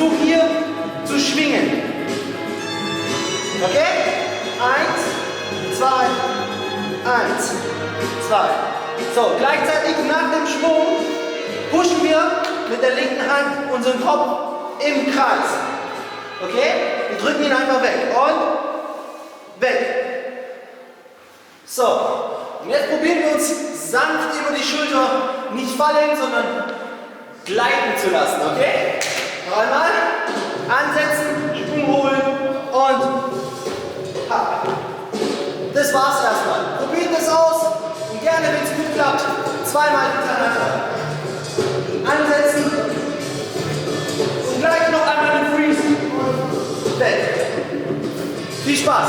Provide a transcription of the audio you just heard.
versuch hier zu schwingen. Okay? 1, 2, 1, 2. So, gleichzeitig nach dem Schwung pushen wir mit der linken Hand unseren Kopf im Kreis. Okay? Wir drücken ihn einfach weg. Und weg. So, und jetzt probieren wir uns sanft über die Schulter nicht fallen, sondern gleiten zu lassen. Okay? Noch einmal. Ansetzen, Schwung holen und ha. Das war's erstmal. Probiert es aus und gerne, wenn es gut klappt, zweimal hintereinander. Ansetzen und gleich noch einmal den Freeze und weg. Viel Spaß!